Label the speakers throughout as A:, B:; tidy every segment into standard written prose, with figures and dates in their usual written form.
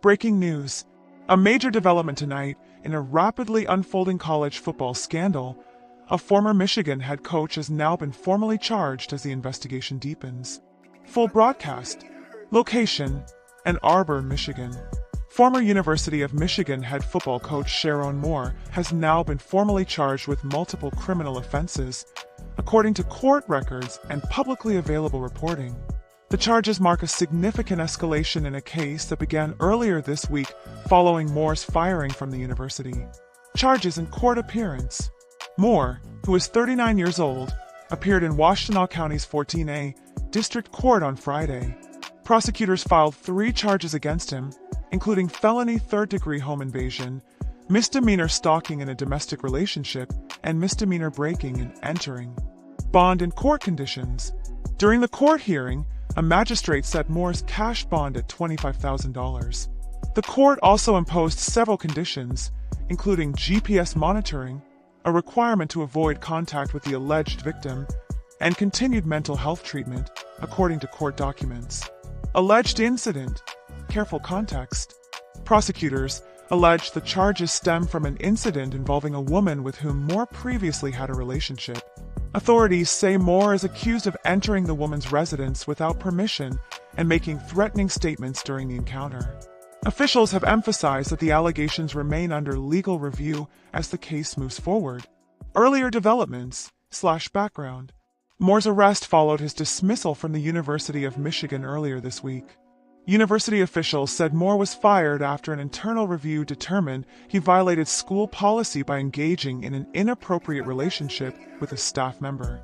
A: Breaking news. A major development tonight in a rapidly unfolding college football scandal. A former Michigan head coach has now been formally charged as the investigation deepens. Full broadcast. Location: Ann Arbor, Michigan. Former University of Michigan head football coach Sherrone Moore has now been formally charged with multiple criminal offenses, according to court records and publicly available reporting. The charges mark a significant escalation in a case that began earlier this week following Moore's firing from the university. Charges in court appearance. Moore, who is 39 years old, appeared in Washtenaw County's 14A District Court on Friday. Prosecutors filed 3 charges against him, including felony third-degree home invasion, misdemeanor stalking in a domestic relationship, and misdemeanor breaking and entering. Bond and court conditions. During the court hearing, a magistrate set Moore's cash bond at $25,000. The court also imposed several conditions, including GPS monitoring, a requirement to avoid contact with the alleged victim, and continued mental health treatment, according to court documents. Alleged incident. Careful context. Prosecutors allege the charges stem from an incident involving a woman with whom Moore previously had a relationship. Authorities say Moore is accused of entering the woman's residence without permission and making threatening statements during the encounter. Officials have emphasized that the allegations remain under legal review as the case moves forward. Earlier developments/background. Moore's arrest followed his dismissal from the University of Michigan earlier this week. University officials said Moore was fired after an internal review determined he violated school policy by engaging in an inappropriate relationship with a staff member.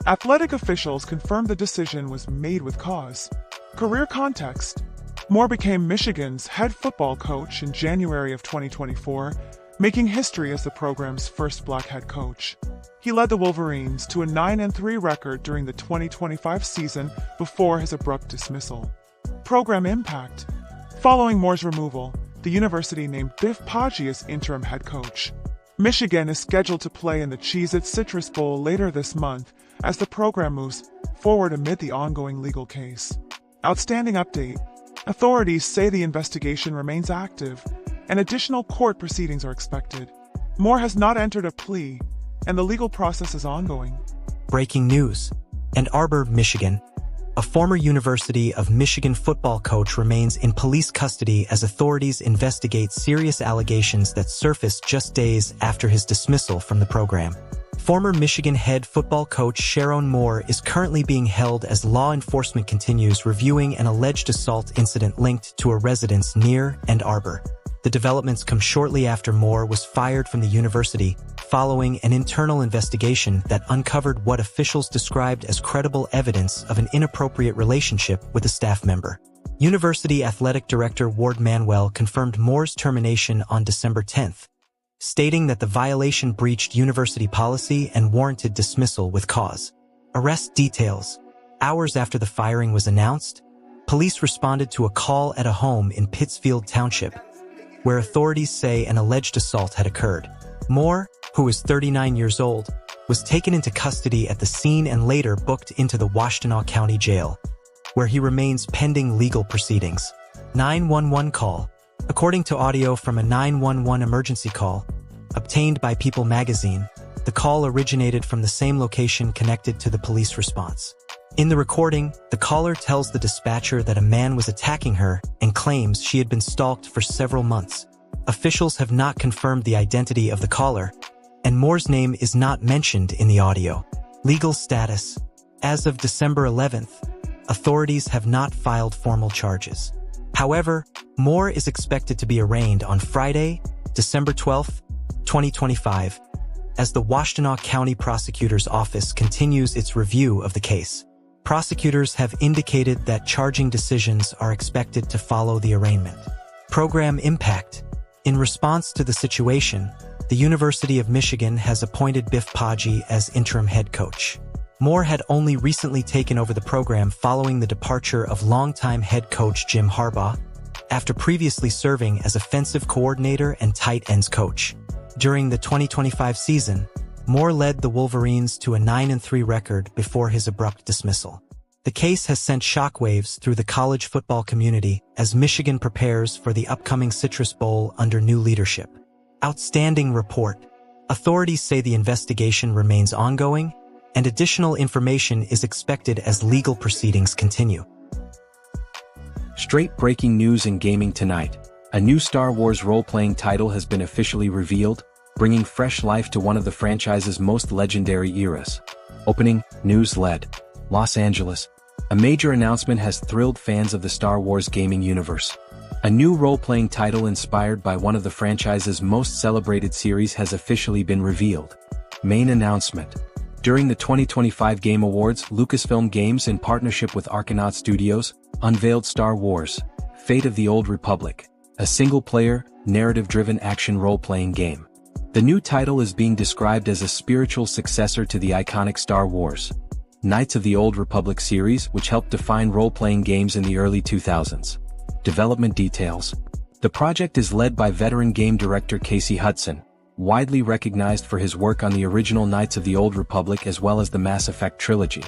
A: Athletic officials confirmed the decision was made with cause. Career context. Moore became Michigan's head football coach in January of 2024, making history as the program's first black head coach. He led the Wolverines to a 9-3 record during the 2025 season before his abrupt dismissal. Program impact. Following Moore's removal, the university named Biff Poggi as interim head coach. Michigan is scheduled to play in the Cheez-It Citrus Bowl later this month as the program moves forward amid the ongoing legal case. Outstanding update. Authorities say the investigation remains active, and additional court proceedings are expected. Moore has not entered a plea, and the legal process is ongoing.
B: Breaking news. Ann Arbor, Michigan. A former University of Michigan football coach remains in police custody as authorities investigate serious allegations that surfaced just days after his dismissal from the program. Former Michigan head football coach Sherrone Moore is currently being held as law enforcement continues reviewing an alleged assault incident linked to a residence near Ann Arbor. The developments come shortly after Moore was fired from the university, following an internal investigation that uncovered what officials described as credible evidence of an inappropriate relationship with a staff member. University Athletic Director Ward Manuel confirmed Moore's termination on December 10th, stating that the violation breached university policy and warranted dismissal with cause. Arrest details. Hours after the firing was announced, police responded to a call at a home in Pittsfield Township, where authorities say an alleged assault had occurred. Moore, who is 39 years old, was taken into custody at the scene and later booked into the Washtenaw County Jail, where he remains pending legal proceedings. 911 call. According to audio from a 911 emergency call, obtained by People magazine, the call originated from the same location connected to the police response. In the recording, the caller tells the dispatcher that a man was attacking her and claims she had been stalked for several months. Officials have not confirmed the identity of the caller, and Moore's name is not mentioned in the audio. Legal status. As of December 11th, authorities have not filed formal charges. However, Moore is expected to be arraigned on Friday, December 12th, 2025, as the Washtenaw County Prosecutor's Office continues its review of the case. Prosecutors have indicated that charging decisions are expected to follow the arraignment. Program impact. In response to the situation, the University of Michigan has appointed Biff Poggi as interim head coach. Moore had only recently taken over the program following the departure of longtime head coach Jim Harbaugh, after previously serving as offensive coordinator and tight ends coach. During the 2025 season, Moore led the Wolverines to a 9-3 record before his abrupt dismissal. The case has sent shockwaves through the college football community as Michigan prepares for the upcoming Citrus Bowl under new leadership. Outstanding report. Authorities say the investigation remains ongoing, and additional information is expected as legal proceedings continue.
C: Straight breaking news in gaming tonight. A new Star Wars role-playing title has been officially revealed, bringing fresh life to one of the franchise's most legendary eras. Opening, news led. Los Angeles. A major announcement has thrilled fans of the Star Wars gaming universe. A new role-playing title inspired by one of the franchise's most celebrated series has officially been revealed. Main announcement. During the 2025 Game Awards, Lucasfilm Games in partnership with Argonaut Studios, unveiled Star Wars, Fate of the Old Republic, a single-player, narrative-driven action role-playing game. The new title is being described as a spiritual successor to the iconic Star Wars, Knights of the Old Republic series, which helped define role-playing games in the early 2000s. Development details. The project is led by veteran game director Casey Hudson, widely recognized for his work on the original Knights of the Old Republic as well as the Mass Effect trilogy.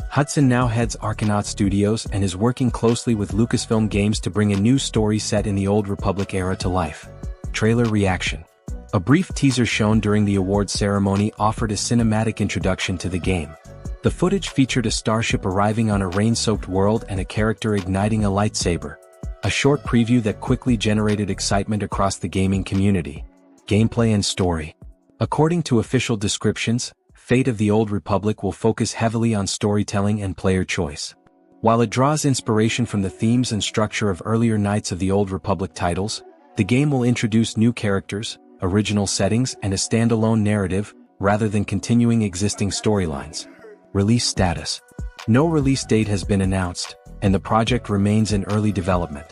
C: Hudson now heads Argonaut Studios and is working closely with Lucasfilm Games to bring a new story set in the Old Republic era to life. Trailer reaction. A brief teaser shown during the awards ceremony offered a cinematic introduction to the game. The footage featured a starship arriving on a rain-soaked world and a character igniting a lightsaber. A short preview that quickly generated excitement across the gaming community. Gameplay and story. According to official descriptions, Fate of the Old Republic will focus heavily on storytelling and player choice. While it draws inspiration from the themes and structure of earlier Knights of the Old Republic titles, the game will introduce new characters, original settings, and a standalone narrative, rather than continuing existing storylines. Release status. No release date has been announced, and the project remains in early development.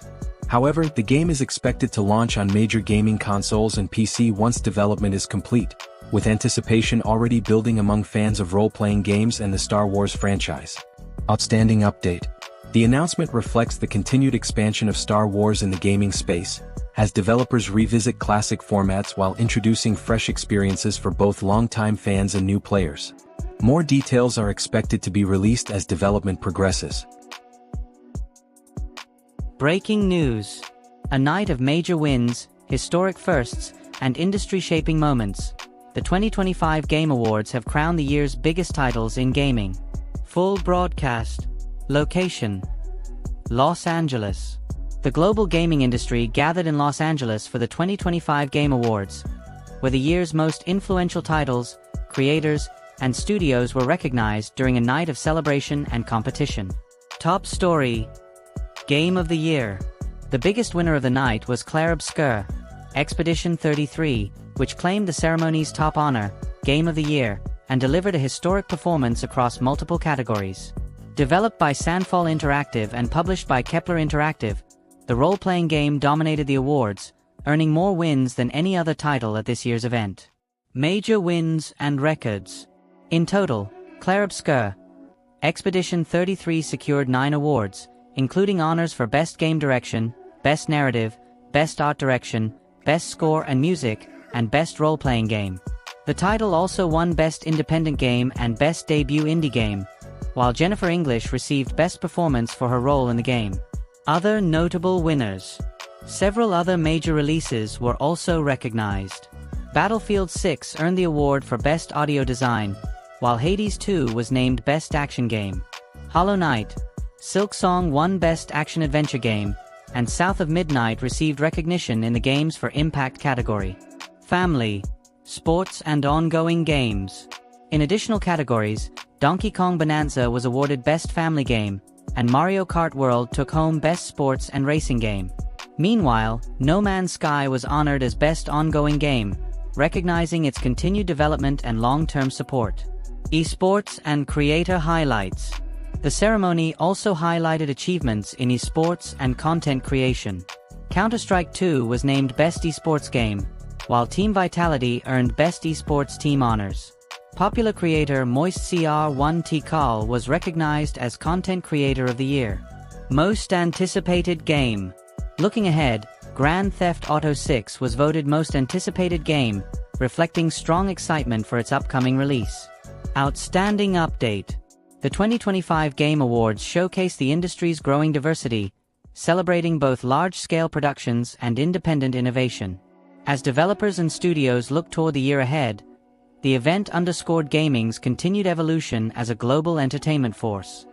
C: However, the game is expected to launch on major gaming consoles and PC once development is complete, with anticipation already building among fans of role-playing games and the Star Wars franchise. Outstanding update. The announcement reflects the continued expansion of Star Wars in the gaming space, as developers revisit classic formats while introducing fresh experiences for both longtime fans and new players. More details are expected to be released as development progresses.
D: Breaking news. A night of major wins, historic firsts, and industry-shaping moments. The 2025 Game Awards have crowned the year's biggest titles in gaming. Full broadcast. Location: Los Angeles. The global gaming industry gathered in Los Angeles for the 2025 Game Awards, where the year's most influential titles, creators, and studios were recognized during a night of celebration and competition. Top story. Game of the Year. The biggest winner of the night was Clair Obscur Expedition 33, which claimed the ceremony's top honor, Game of the Year, and delivered a historic performance across multiple categories. Developed by Sandfall Interactive and published by Kepler Interactive, the role-playing game dominated the awards, earning more wins than any other title at this year's event. Major wins and records. In total, Clair Obscur Expedition 33 secured 9 awards, including honors for Best Game Direction, Best Narrative, Best Art Direction, Best Score and Music, and Best Role-Playing Game. The title also won Best Independent Game and Best Debut Indie Game, while Jennifer English received Best Performance for her role in the game. Other notable winners. Several other major releases were also recognized. Battlefield 6 earned the award for Best Audio Design, while Hades 2 was named Best Action Game. Hollow Knight, Silksong won Best Action Adventure Game, and South of Midnight received recognition in the Games for Impact category. Family, Sports and Ongoing Games. In additional categories, Donkey Kong Bonanza was awarded Best Family Game, and Mario Kart World took home Best Sports and Racing Game. Meanwhile, No Man's Sky was honored as Best Ongoing Game, recognizing its continued development and long-term support. Esports and Creator Highlights. The ceremony also highlighted achievements in esports and content creation. Counter-Strike 2 was named Best Esports Game, while Team Vitality earned Best Esports Team honors. Popular creator MoistCR1 was recognized as Content Creator of the Year. Most Anticipated Game. Looking ahead, Grand Theft Auto 6 was voted Most Anticipated Game, reflecting strong excitement for its upcoming release. Outstanding update. The 2025 Game Awards showcase the industry's growing diversity, celebrating both large-scale productions and independent innovation. As developers and studios look toward the year ahead, the event underscored gaming's continued evolution as a global entertainment force.